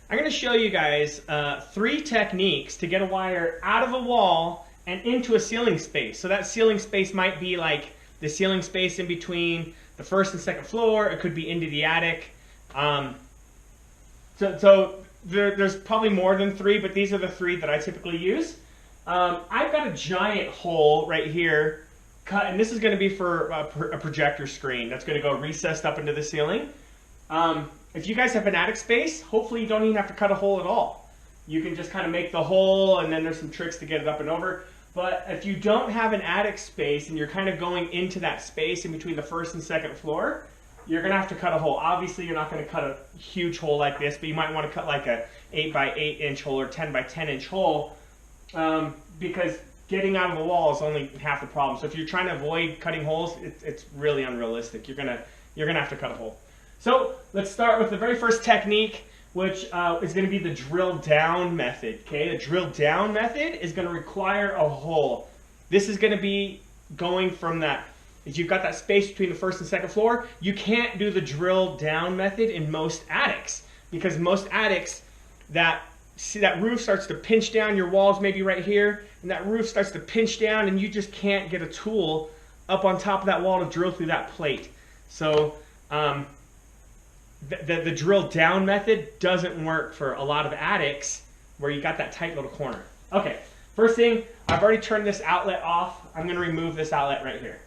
I'm going to show you guys 3 techniques to get a wire out of a wall and into a ceiling space. So that ceiling space might be like the ceiling space in between the first and second floor. It could be into the attic. There's probably more than 3, but these are the 3 that I typically use. I've got a giant hole right here cut, and this is going to be for a projector screen that's going to go recessed up into the ceiling. If you guys have an attic space, hopefully you don't even have to cut a hole at all. You can just kind of make the hole, and then there's some tricks to get it up and over. But if you don't have an attic space and you're kind of going into that space in between the first and second floor, you're going to have to cut a hole. Obviously, you're not going to cut a huge hole like this, but you might want to cut like a 8 by 8 inch hole or 10 by 10 inch hole, because getting out of the wall is only half the problem. So if you're trying to avoid cutting holes, it's really unrealistic. You're gonna have to cut a hole. So let's start with the very first technique, which is going to be the drill down method. Okay, the drill down method is going to require a hole. This is going to be going from that. If you've got that space between the first and second floor, you can't do the drill down method in most attics, because most attics, that roof starts to pinch down, your walls maybe right here, and that roof starts to pinch down, and you just can't get a tool up on top of that wall to drill through that plate. So the drill down method doesn't work for a lot of attics where you got that tight little corner. Okay, first thing, I've already turned this outlet off. I'm going to remove this outlet right here.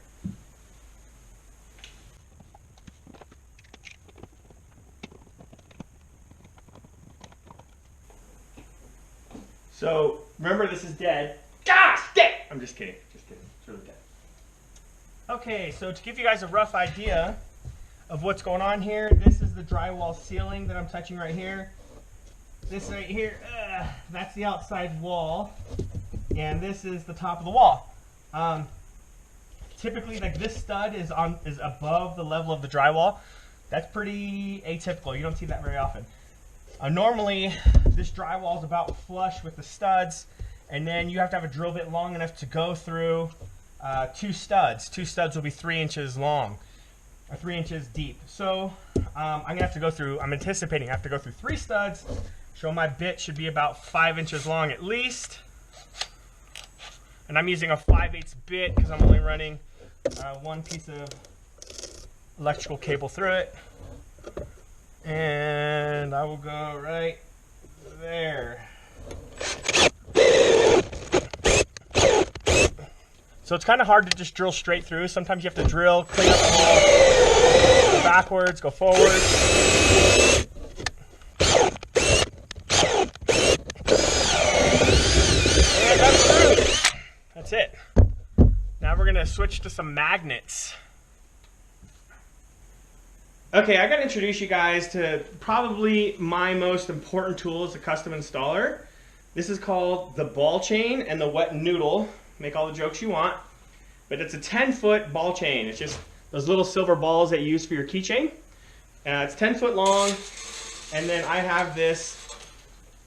So remember, this is dead. Gosh, dead! I'm just kidding. Just kidding. It's really dead. Okay, so to give you guys a rough idea of what's going on here, this is the drywall ceiling that I'm touching right here. This right here, that's the outside wall, and this is the top of the wall. Typically, like, this stud is above the level of the drywall. That's pretty atypical. You don't see that very often. Normally, this drywall is about flush with the studs, and then you have to have a drill bit long enough to go through 2 studs. 2 studs will be 3 inches long, or 3 inches deep. So I'm anticipating I have to go through 3 studs. So my bit should be about 5 inches long at least. And I'm using a 5/8 bit because I'm only running 1 piece of electrical cable through it. And I will go right there. So it's kind of hard to just drill straight through. Sometimes you have to drill, clean up the hole, go backwards, go forward. And that's through. That's it. Now we're going to switch to some magnets. Okay, I got to introduce you guys to probably my most important tool as a custom installer. This is called the ball chain and the wet noodle. Make all the jokes you want, but it's a 10-foot ball chain. It's just those little silver balls that you use for your keychain. It's 10 foot long, and then I have this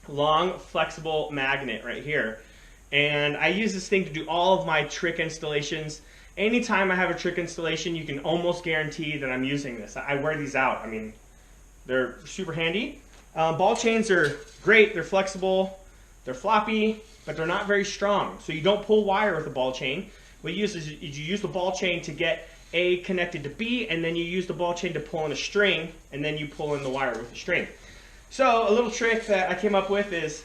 long flexible magnet right here. And I use this thing to do all of my trick installations. Anytime I have a trick installation, you can almost guarantee that I'm using this. I wear these out. I mean, they're super handy. Ball chains are great. They're flexible, they're floppy, but they're not very strong. So you don't pull wire with a ball chain. What you use is you use the ball chain to get A connected to B, and then you use the ball chain to pull in a string, and then you pull in the wire with the string. So a little trick that I came up with is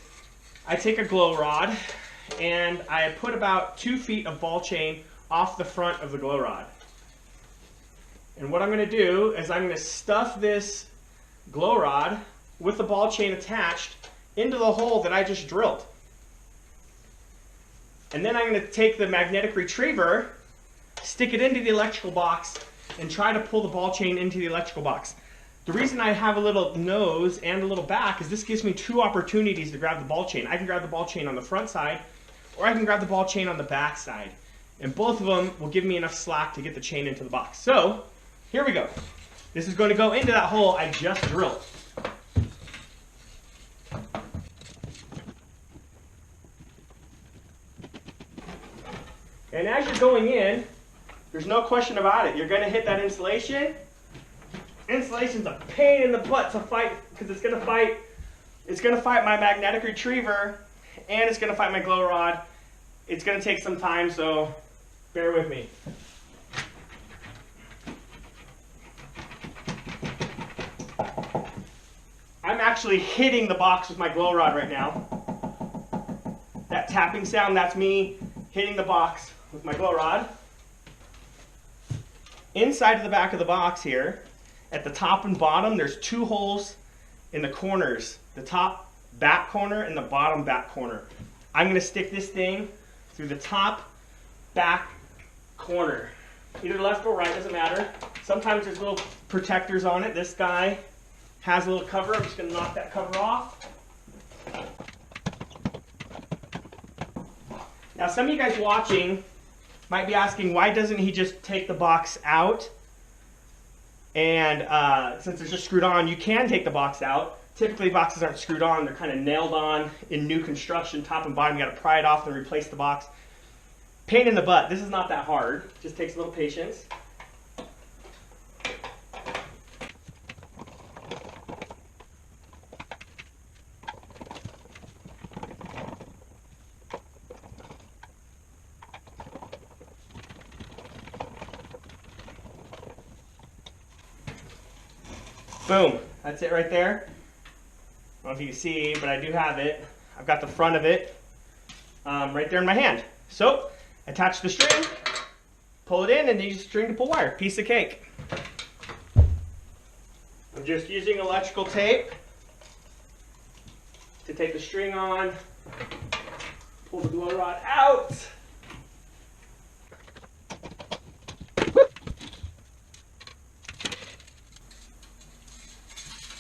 I take a glow rod, and I put about 2 feet of ball chain off the front of the glow rod. And what I'm going to do is I'm going to stuff this glow rod with the ball chain attached into the hole that I just drilled. And then I'm going to take the magnetic retriever, stick it into the electrical box, and try to pull the ball chain into the electrical box. The reason I have a little nose and a little back is this gives me 2 opportunities to grab the ball chain. I can grab the ball chain on the front side, or I can grab the ball chain on the back side. And both of them will give me enough slack to get the chain into the box. So, here we go. This is going to go into that hole I just drilled. And as you're going in, there's no question about it. You're going to hit that insulation. Insulation's a pain in the butt to fight because it's going to fight It's gonna fight my magnetic retriever, and it's gonna fight my glow rod. It's gonna take some time, so bear with me. I'm actually hitting the box with my glow rod right now. That tapping sound, that's me hitting the box with my glow rod. Inside of the back of the box here, at the top and bottom, there's 2 holes in the corners. The top back corner and the bottom back corner. I'm gonna stick this thing through the top back corner. Either left or right, doesn't matter. Sometimes there's little protectors on it. This guy has a little cover. I'm just gonna knock that cover off. Now some of you guys watching might be asking, why doesn't he just take the box out? And since it's just screwed on, you can take the box out. Typically boxes aren't screwed on, they're kind of nailed on in new construction, top and bottom. You gotta pry it off and replace the box. Pain in the butt. This is not that hard, just takes a little patience. Boom, that's it right there. I don't know if you can see, but I do have it. I've got the front of it right there in my hand. So, attach the string, pull it in, and use the string to pull wire. Piece of cake. I'm just using electrical tape to take the string on, pull the glow rod out.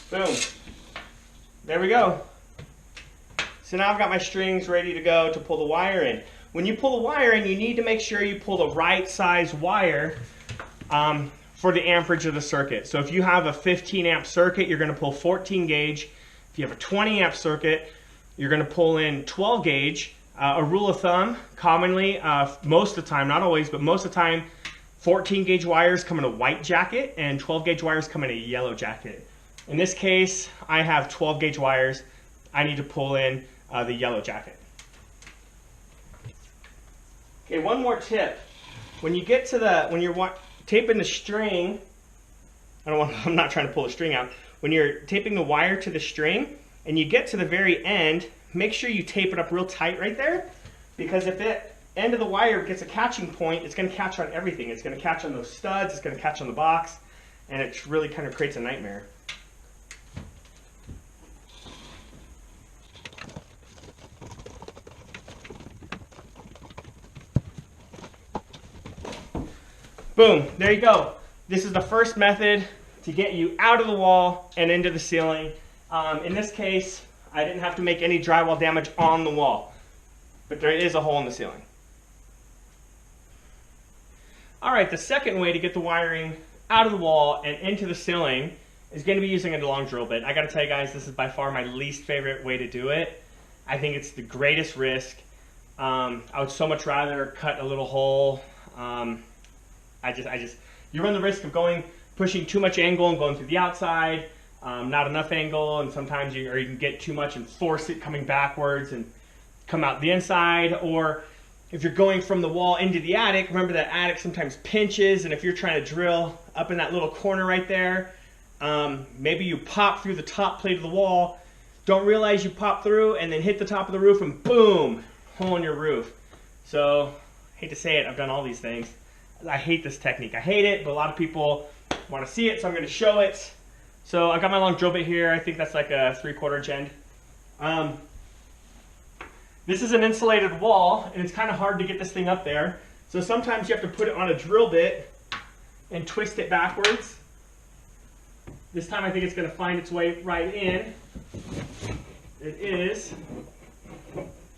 Boom. There we go. So now I've got my strings ready to go to pull the wire in. When you pull the wire in, you need to make sure you pull the right size wire for the amperage of the circuit. So if you have a 15 amp circuit, you're going to pull 14 gauge. If you have a 20 amp circuit, you're going to pull in 12 gauge. A rule of thumb, commonly, most of the time, not always, but most of the time, 14 gauge wires come in a white jacket and 12 gauge wires come in a yellow jacket. In this case, I have 12 gauge wires. I need to pull in the yellow jacket. Okay, one more tip. When you get to when you're taping the string, I'm not trying to pull the string out. When you're taping the wire to the string and you get to the very end, make sure you tape it up real tight right there, because if the end of the wire gets a catching point, it's going to catch on everything. It's going to catch on those studs, it's going to catch on the box, and it really kind of creates a nightmare. Boom, there you go. This is the first method to get you out of the wall and into the ceiling. In this case, I didn't have to make any drywall damage on the wall, but there is a hole in the ceiling. All right, the second way to get the wiring out of the wall and into the ceiling is going to be using a long drill bit. I got to tell you guys, this is by far my least favorite way to do it. I think it's the greatest risk. I would so much rather cut a little hole. You run the risk of pushing too much angle and going through the outside, not enough angle, and sometimes you can get too much and force it coming backwards and come out the inside. Or if you're going from the wall into the attic, remember that attic sometimes pinches, and if you're trying to drill up in that little corner right there, maybe you pop through the top plate of the wall, don't realize you pop through, and then hit the top of the roof, and boom, hole in your roof. So, hate to say it, I've done all these things. I hate this technique. I hate it, but a lot of people want to see it, so I'm going to show it. So I got my long drill bit here. I think that's like a 3/4 inch end. This is an insulated wall, and it's kind of hard to get this thing up there. So sometimes you have to put it on a drill bit and twist it backwards. This time I think it's going to find its way right in. It is.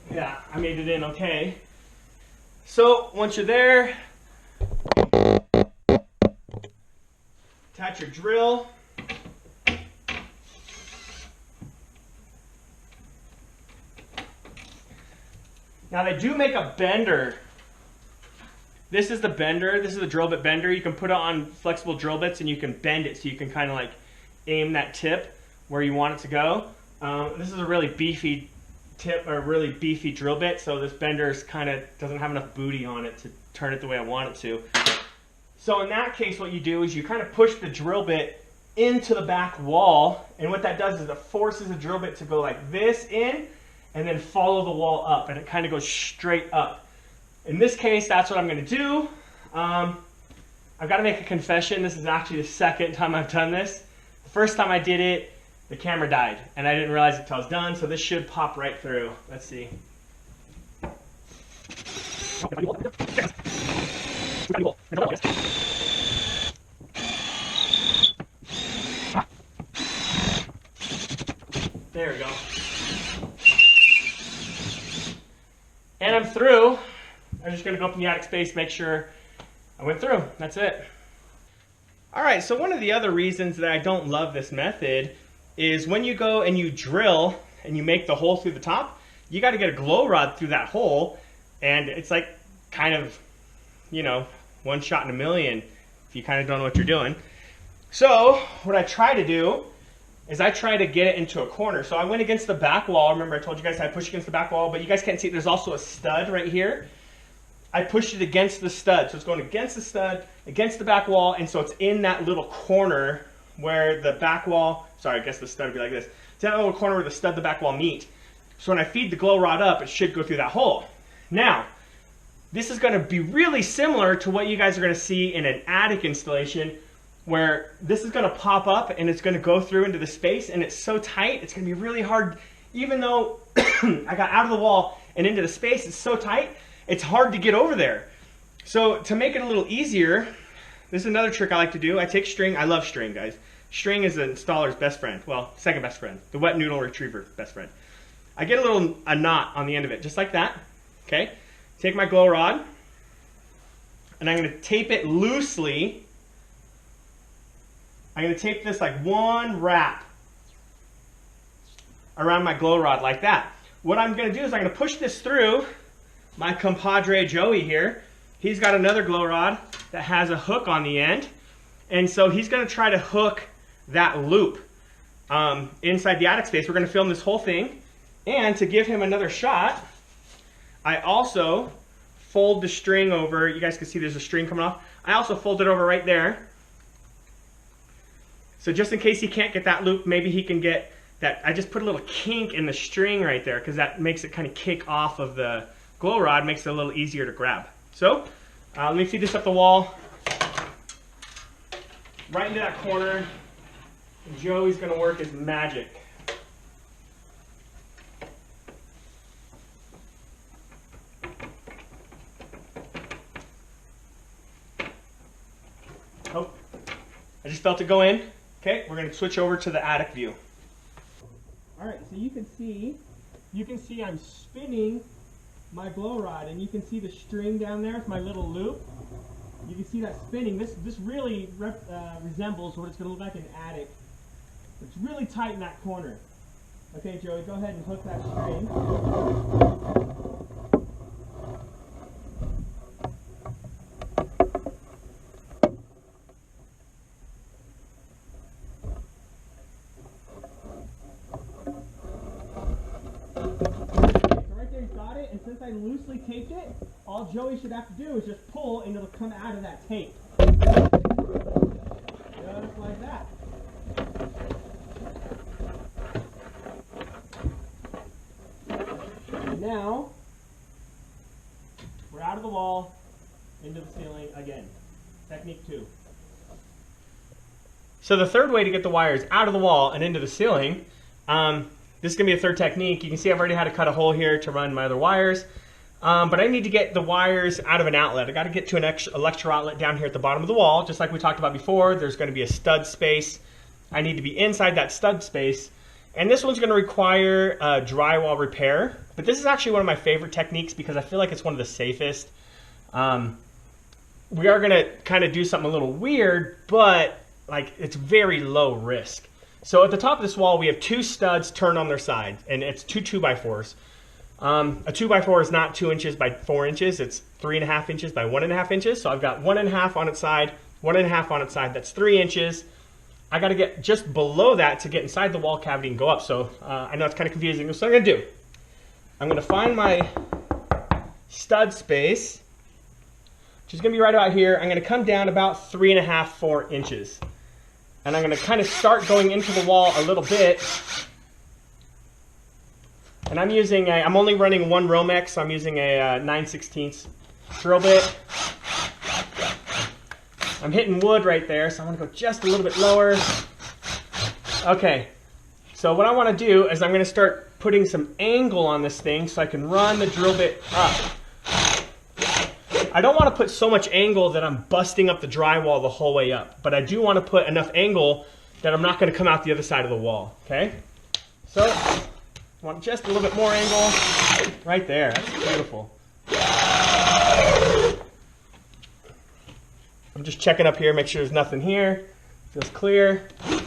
Yeah, I made it in okay. So once you're there, attach your drill. Now they do make a bender. This is the bender. This is the drill bit bender. You can put it on flexible drill bits and you can bend it so you can kind of like aim that tip where you want it to go. This is a really beefy tip, or really beefy drill bit, so this bender's kind of doesn't have enough booty on it to turn it the way I want it to. So in that case, what you do is you kind of push the drill bit into the back wall, and what that does is it forces the drill bit to go like this in, and then follow the wall up, and it kind of goes straight up. In this case, that's what I'm going to do. I've got to make a confession. This is actually the second time I've done this. The first time I did it, the camera died, and I didn't realize it until I was done, so this should pop right through. Let's see. There we go. And I'm through. I'm just going to go up in the attic space, make sure I went through. That's it. All right, so one of the other reasons that I don't love this method is when you go and you drill and you make the hole through the top, you got to get a glow rod through that hole, and it's like kind of, you know, one shot in a million if you kind of don't know what you're doing. So what I try to do is I try to get it into a corner. So I went against the back wall. Remember I told you guys I pushed against the back wall, but you guys can't see, there's also a stud right here. I pushed it against the stud. So it's going against the stud, against the back wall, and so it's in that little corner where the back wall, sorry, I guess the stud would be like this. It's in that little corner where the stud and the back wall meet. So when I feed the glow rod up, it should go through that hole. Now, this is going to be really similar to what you guys are going to see in an attic installation, where this is going to pop up and it's going to go through into the space, and it's so tight, it's going to be really hard. Even though I got out of the wall and into the space, it's so tight, it's hard to get over there. So to make it a little easier, this is another trick I like to do. I take string. I love string, guys. String is the installer's best friend. Well, second best friend. The wet noodle retriever best friend. I get a knot on the end of it, just like that. Okay. Take my glow rod, and I'm going to tape it loosely. I'm going to tape this like one wrap around my glow rod like that. What I'm going to do is I'm going to push this through. My compadre Joey here, he's got another glow rod that has a hook on the end, and so he's going to try to hook that loop inside the attic space. We're going to film this whole thing, and to give him another shot, I also fold the string over. You guys can see there's a string coming off. I also fold it over right there. So just in case he can't get that loop, maybe he can get that. I just put a little kink in the string right there because that makes it kind of kick off of the glow rod, makes it a little easier to grab. So let me feed this up the wall, right into that corner. And Joey's going to work his magic. Oh, I just felt it go in. Okay, we're going to switch over to the attic view. All right, so you can see I'm spinning my glow rod, and you can see the string down there with my little loop. You can see that spinning. This really resembles what it's going to look like in an attic. It's really tight in that corner. Okay, Joey, go ahead and hook that string. Since I loosely taped it, all Joey should have to do is just pull and it'll come out of that tape. Just like that. And now, we're out of the wall, into the ceiling again. Technique 2. So the third way to get the wires out of the wall and into the ceiling, this is going to be a third technique. You can see I've already had to cut a hole here to run my other wires. But I need to get the wires out of an outlet. I got to get to an electrical outlet down here at the bottom of the wall. Just like we talked about before, there's going to be a stud space. I need to be inside that stud space. And this one's going to require drywall repair. But this is actually one of my favorite techniques because I feel like it's one of the safest. We are going to kind of do something a little weird, but like it's very low risk. So at the top of this wall, we have 2 studs turned on their sides, and it's 2 2x4s. A 2x4 is not 2 inches by 4 inches. It's 3.5 inches by 1.5 inches. So I've got 1.5 on its side, 1.5 on its side. That's 3 inches. I got to get just below that to get inside the wall cavity and go up. So I know it's kind of confusing. So what I'm going to do, I'm going to find my stud space, which is going to be right about here. I'm going to come down about 3.5, 4 inches. And I'm going to kind of start going into the wall a little bit. And I'm using I'm only running one Romex, so I'm using a 9/16 drill bit. I'm hitting wood right there, so I'm going to go just a little bit lower. Okay, so what I want to do is I'm going to start putting some angle on this thing so I can run the drill bit up. I don't want to put so much angle that I'm busting up the drywall the whole way up, but I do want to put enough angle that I'm not going to come out the other side of the wall, okay? So, I want just a little bit more angle right there. That's beautiful. I'm just checking up here, make sure there's nothing here. Feels clear. I'm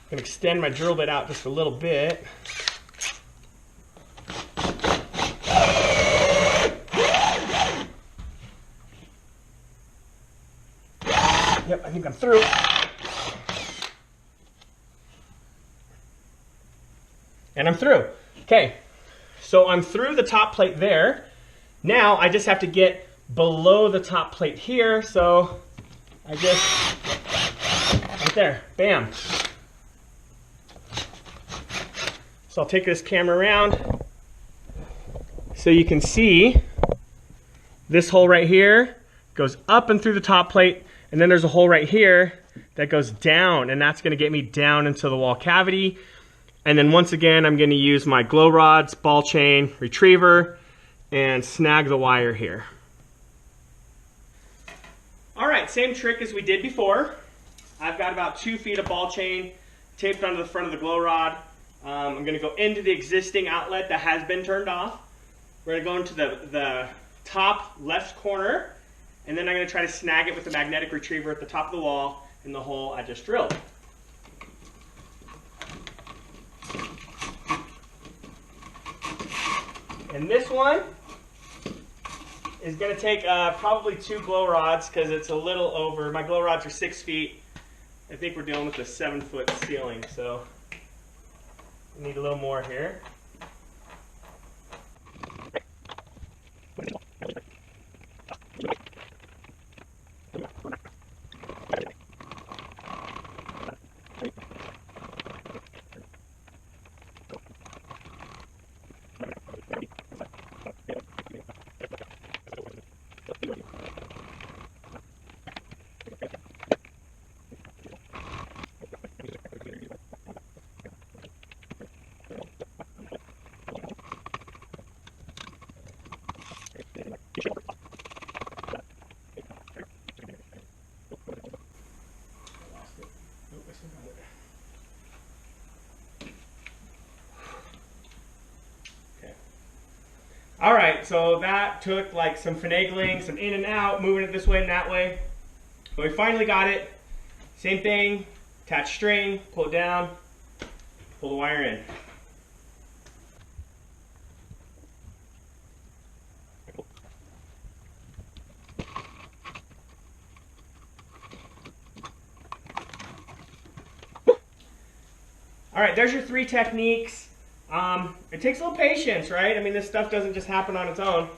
going to extend my drill bit out just a little bit. Yep, I think I'm through. And I'm through. Okay, so I'm through the top plate there. Now I just have to get below the top plate here, so I just, right there, bam. So I'll take this camera around so you can see this hole right here goes up and through the top plate, and then there's a hole right here that goes down, and that's gonna get me down into the wall cavity. And then once again, I'm gonna use my glow rods, ball chain, retriever, and snag the wire here. All right, same trick as we did before. I've got about 2 feet of ball chain taped onto the front of the glow rod. I'm gonna go into the existing outlet that has been turned off. We're gonna go into the top left corner, and then I'm gonna try to snag it with the magnetic retriever at the top of the wall in the hole I just drilled. And this one is going to take probably 2 glow rods because it's a little over. My glow rods are 6 feet. I think we're dealing with a 7-foot ceiling, so we need a little more here. All right, so that took like some finagling, some in and out, moving it this way and that way. But we finally got it. Same thing, attach string, pull it down, pull the wire in. All right, there's your 3 techniques. It takes a little patience, right? I mean, this stuff doesn't just happen on its own.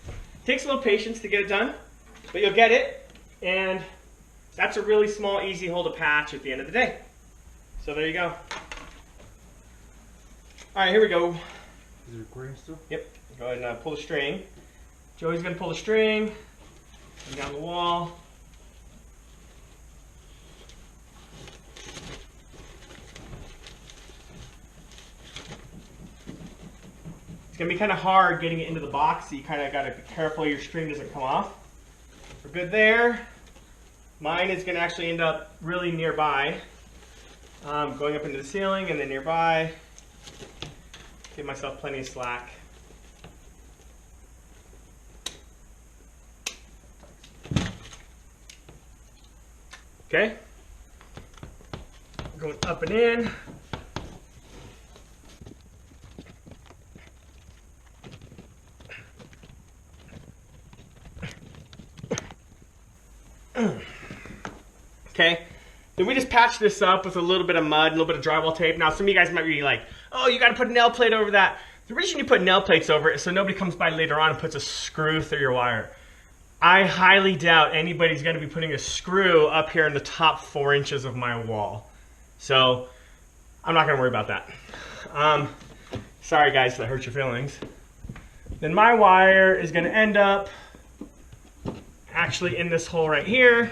It takes a little patience to get it done, but you'll get it. And that's a really small, easy hole to patch at the end of the day. So there you go. All right, here we go. Is it recording still? Yep. Go ahead and pull the string. Joey's going to pull the string and down the wall. It's going to be kind of hard getting it into the box, so you kind of got to be careful your string doesn't come off. We're good there. Mine is going to actually end up really nearby, going up into the ceiling and then nearby. Give myself plenty of slack. Okay, going up and in. okay? Then we just patch this up with a little bit of mud, a little bit of drywall tape. Now, some of you guys might be like, oh, you gotta put a nail plate over that. The reason you put nail plates over it is so nobody comes by later on and puts a screw through your wire. I highly doubt anybody's gonna be putting a screw up here in the top 4 inches of my wall. So, I'm not gonna worry about that. Sorry guys, that hurt your feelings. Then my wire is gonna end up actually in this hole right here.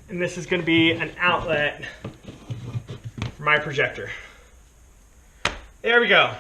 And this is gonna be an outlet for my projector. There we go.